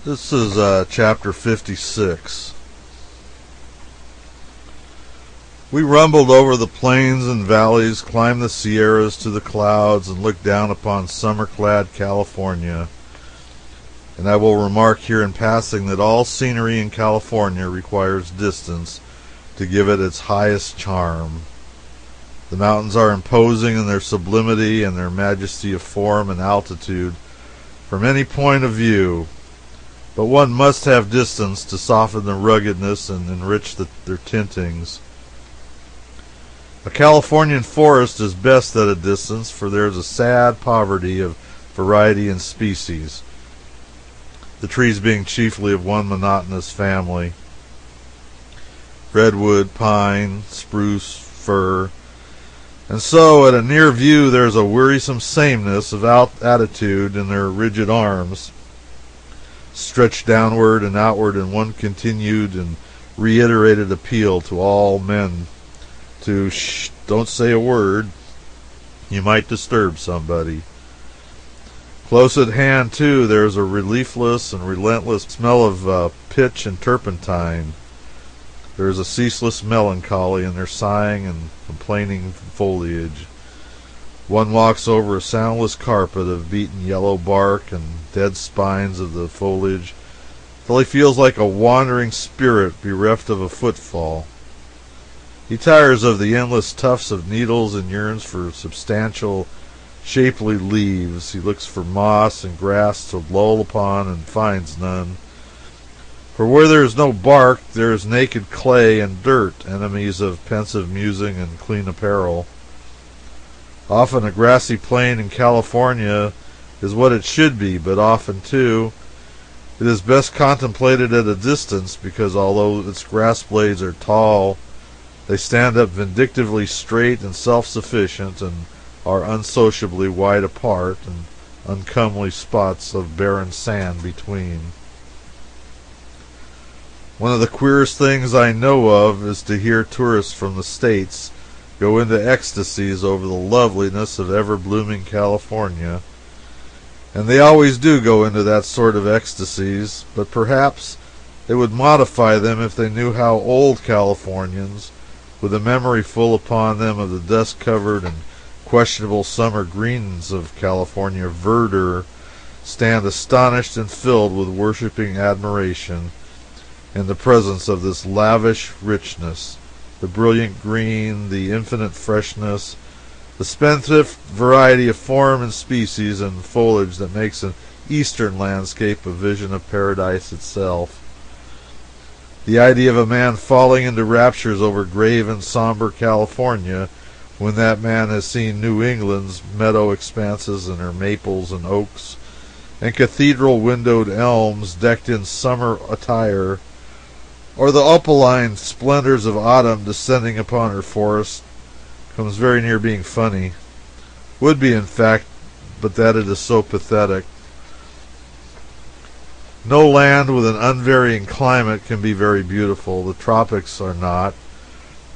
This is chapter 56. We rumbled over the plains and valleys, climbed the Sierras to the clouds, and looked down upon summer-clad California. And I will remark here in passing that all scenery in California requires distance to give it its highest charm. The mountains are imposing in their sublimity and their majesty of form and altitude from any point of view, but one must have distance to soften the ruggedness and enrich their tintings. A Californian forest is best at a distance, for there is a sad poverty of variety and species, the trees being chiefly of one monotonous family: redwood, pine, spruce, fir. And so, at a near view, there is a wearisome sameness of attitude in their rigid arms, stretched downward and outward in one continued and reiterated appeal to all men to shh, don't say a word, you might disturb somebody. Close at hand, too, there is a reliefless and relentless smell of pitch and turpentine. There is a ceaseless melancholy in their sighing and complaining foliage. One walks over a soundless carpet of beaten yellow bark and dead spines of the foliage till he feels like a wandering spirit bereft of a footfall. He tires of the endless tufts of needles and yearns for substantial, shapely leaves. He looks for moss and grass to loll upon and finds none. For where there is no bark, there is naked clay and dirt, enemies of pensive musing and clean apparel. Often a grassy plain in California is what it should be, but often, too, it is best contemplated at a distance, because although its grass blades are tall, they stand up vindictively straight and self-sufficient, and are unsociably wide apart, and uncomely spots of barren sand between. One of the queerest things I know of is to hear tourists from the States go into ecstasies over the loveliness of ever-blooming California. And they always do go into that sort of ecstasies, but perhaps they would modify them if they knew how old Californians, with a memory full upon them of the dust-covered and questionable summer greens of California verdure, stand astonished and filled with worshipping admiration in the presence of this lavish richness, the brilliant green, the infinite freshness, the spendthrift variety of form and species and foliage that makes an eastern landscape a vision of paradise itself. The idea of a man falling into raptures over grave and somber California, when that man has seen New England's meadow expanses and her maples and oaks and cathedral-windowed elms decked in summer attire, or the opaline splendors of autumn descending upon her forest, comes very near being funny. Would be, in fact, but that it is so pathetic. No land with an unvarying climate can be very beautiful. The tropics are not.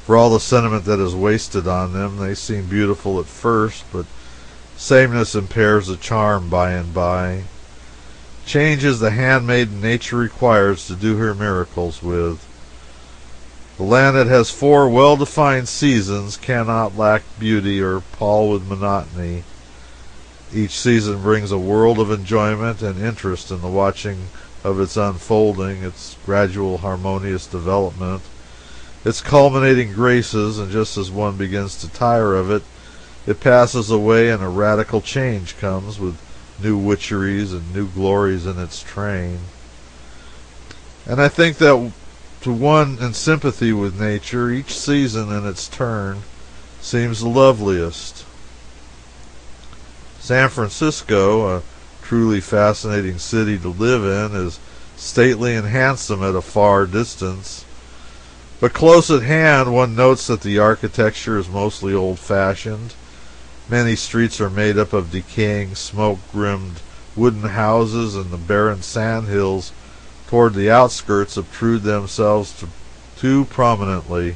For all the sentiment that is wasted on them, they seem beautiful at first, but sameness impairs the charm by and by. Change is the handmaiden nature requires to do her miracles with. The land that has 4 well-defined seasons cannot lack beauty or pall with monotony. Each season brings a world of enjoyment and interest in the watching of its unfolding, its gradual harmonious development, its culminating graces, and just as one begins to tire of it, it passes away and a radical change comes, with new witcheries and new glories in its train. And I think that to one in sympathy with nature, each season in its turn seems the loveliest. San Francisco, a truly fascinating city to live in, is stately and handsome at a far distance, but close at hand one notes that the architecture is mostly old-fashioned. Many streets are made up of decaying, smoke-grimmed wooden houses, and the barren sand hills toward the outskirts obtrude themselves too prominently.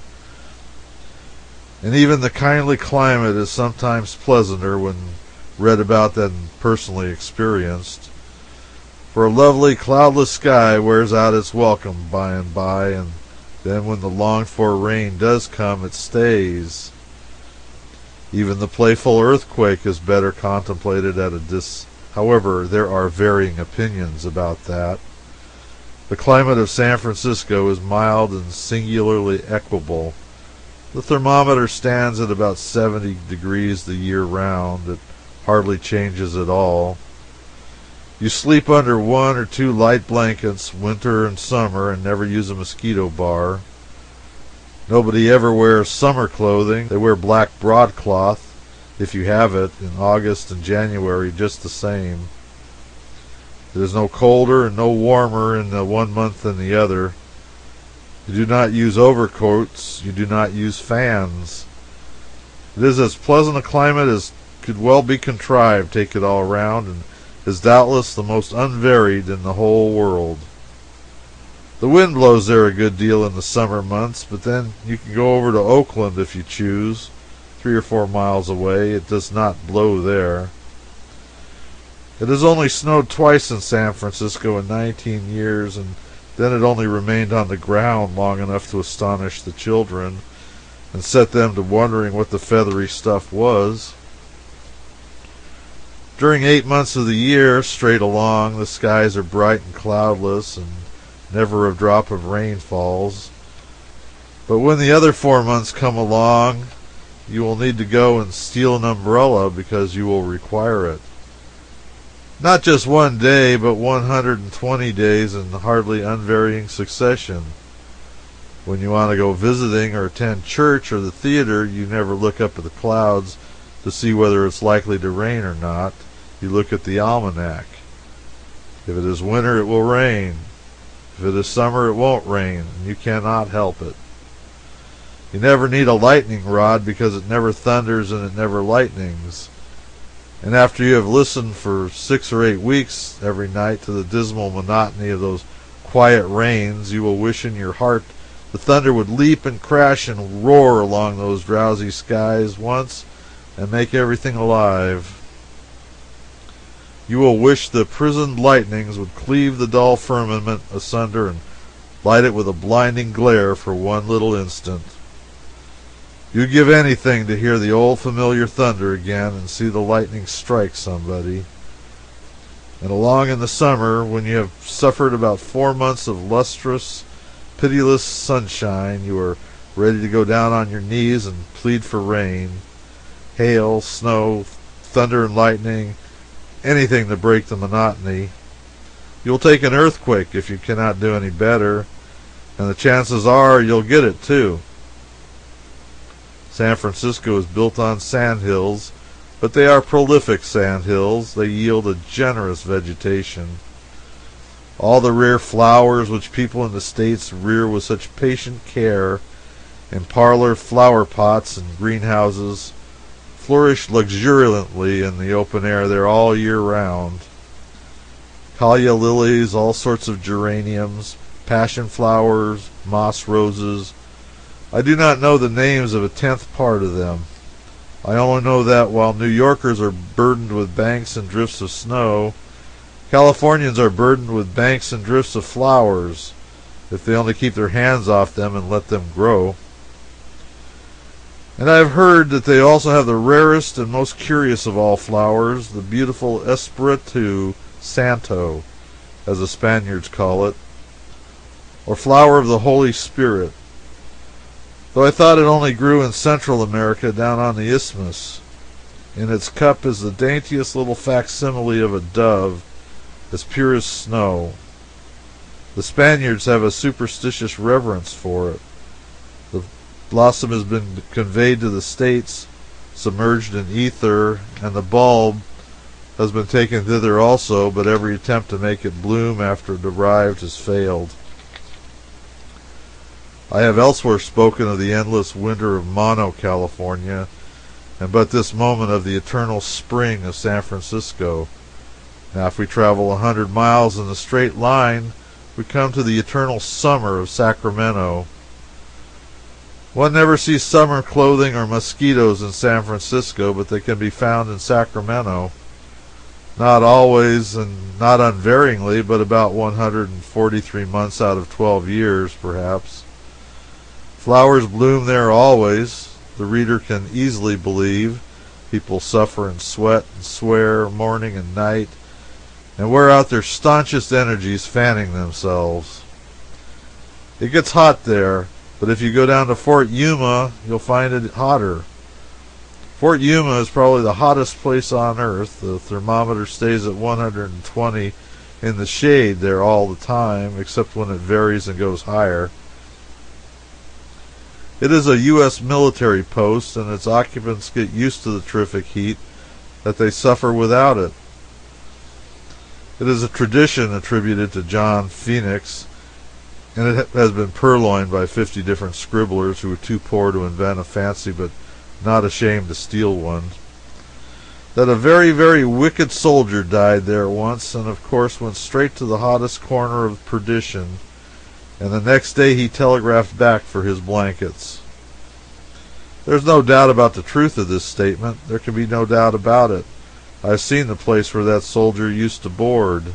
And even the kindly climate is sometimes pleasanter when read about than personally experienced. For a lovely cloudless sky wears out its welcome by and by, and then when the longed-for rain does come, it stays. Even the playful earthquake is better contemplated at a distance. However, there are varying opinions about that. The climate of San Francisco is mild and singularly equable. The thermometer stands at about 70 degrees the year round. It hardly changes at all. You sleep under 1 or 2 light blankets, winter and summer, and never use a mosquito bar. Nobody ever wears summer clothing. They wear black broadcloth, if you have it, in August and January just the same. It is no colder and no warmer in the one month than the other. You do not use overcoats. You do not use fans. It is as pleasant a climate as could well be contrived, take it all round, and is doubtless the most unvaried in the whole world. The wind blows there a good deal in the summer months, but then you can go over to Oakland if you choose, 3 or 4 miles away. It does not blow there. It has only snowed twice in San Francisco in 19 years, and then it only remained on the ground long enough to astonish the children and set them to wondering what the feathery stuff was. During 8 months of the year, straight along, the skies are bright and cloudless, and never a drop of rain falls. But when the other 4 months come along, you will need to go and steal an umbrella because you will require it. Not just one day, but 120 days in hardly unvarying succession. When you want to go visiting or attend church or the theater, you never look up at the clouds to see whether it's likely to rain or not. You look at the almanac. If it is winter, it will rain. If it is summer, it won't rain, and you cannot help it. You never need a lightning rod because it never thunders and it never lightnings. And after you have listened for 6 or 8 weeks every night to the dismal monotony of those quiet rains, you will wish in your heart the thunder would leap and crash and roar along those drowsy skies once and make everything alive. You will wish the prisoned lightnings would cleave the dull firmament asunder and light it with a blinding glare for one little instant. You'd give anything to hear the old familiar thunder again and see the lightning strike somebody. And along in the summer, when you have suffered about 4 months of lustrous, pitiless sunshine, you are ready to go down on your knees and plead for rain, hail, snow, thunder and lightning, anything to break the monotony. You'll take an earthquake if you cannot do any better, and the chances are you'll get it too. San Francisco is built on sand hills, but they are prolific sand hills. They yield a generous vegetation. All the rare flowers which people in the States rear with such patient care in parlor flower pots and greenhouses flourish luxuriantly in the open air there all year round. Callia lilies, all sorts of geraniums, passion flowers, moss roses. I do not know the names of a 10th part of them. I only know that while New Yorkers are burdened with banks and drifts of snow, Californians are burdened with banks and drifts of flowers, if they only keep their hands off them and let them grow. And I have heard that they also have the rarest and most curious of all flowers, the beautiful Espiritu Santo, as the Spaniards call it, or flower of the Holy Spirit, though I thought it only grew in Central America down on the Isthmus. In its cup is the daintiest little facsimile of a dove, as pure as snow. The Spaniards have a superstitious reverence for it. The blossom has been conveyed to the States, submerged in ether, and the bulb has been taken thither also, but every attempt to make it bloom after it arrived has failed. I have elsewhere spoken of the endless winter of Mono, California, and but this moment of the eternal spring of San Francisco. Now, if we travel 100 miles in a straight line, we come to the eternal summer of Sacramento. One never sees summer clothing or mosquitoes in San Francisco, but they can be found in Sacramento. Not always and not unvaryingly, but about 143 months out of 12 years, perhaps. Flowers bloom there always, the reader can easily believe. People suffer and sweat and swear morning and night, and wear out their staunchest energies fanning themselves. It gets hot there, but if you go down to Fort Yuma, you'll find it hotter. Fort Yuma is probably the hottest place on earth. The thermometer stays at 120 in the shade there all the time, except when it varies and goes higher. It is a U.S. military post, and its occupants get used to the terrific heat that they suffer without it. It is a tradition attributed to John Phoenix, and it has been purloined by 50 different scribblers who were too poor to invent a fancy but not ashamed to steal one. That a very, very wicked soldier died there once, and of course went straight to the hottest corner of perdition, and the next day he telegraphed back for his blankets. There's no doubt about the truth of this statement. There can be no doubt about it. I've seen the place where that soldier used to board.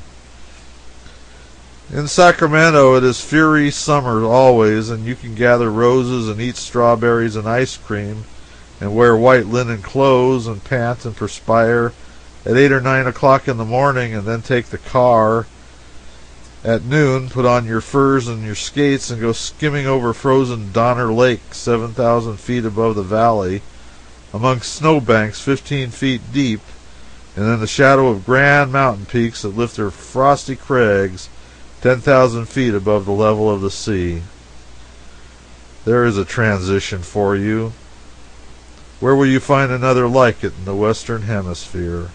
In Sacramento it is fiery summer always, and you can gather roses and eat strawberries and ice cream and wear white linen clothes and pant and perspire at 8 or 9 o'clock in the morning, and then take the car at noon, put on your furs and your skates, and go skimming over frozen Donner Lake 7,000 feet above the valley, among snowbanks 15 feet deep, and in the shadow of grand mountain peaks that lift their frosty crags 10,000 feet above the level of the sea. There is a transition for you. Where will you find another like it in the Western Hemisphere?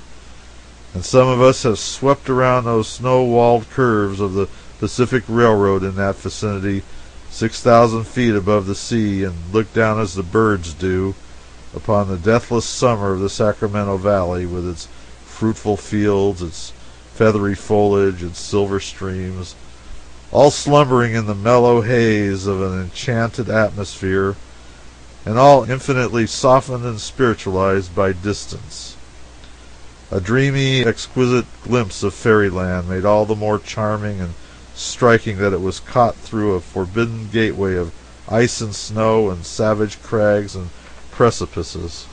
And some of us have swept around those snow-walled curves of the Pacific Railroad in that vicinity, 6,000 feet above the sea, and looked down as the birds do upon the deathless summer of the Sacramento Valley, with its fruitful fields, its feathery foliage, its silver streams, all slumbering in the mellow haze of an enchanted atmosphere, and all infinitely softened and spiritualized by distance. A dreamy, exquisite glimpse of fairyland, made all the more charming and striking that it was caught through a forbidden gateway of ice and snow and savage crags and precipices.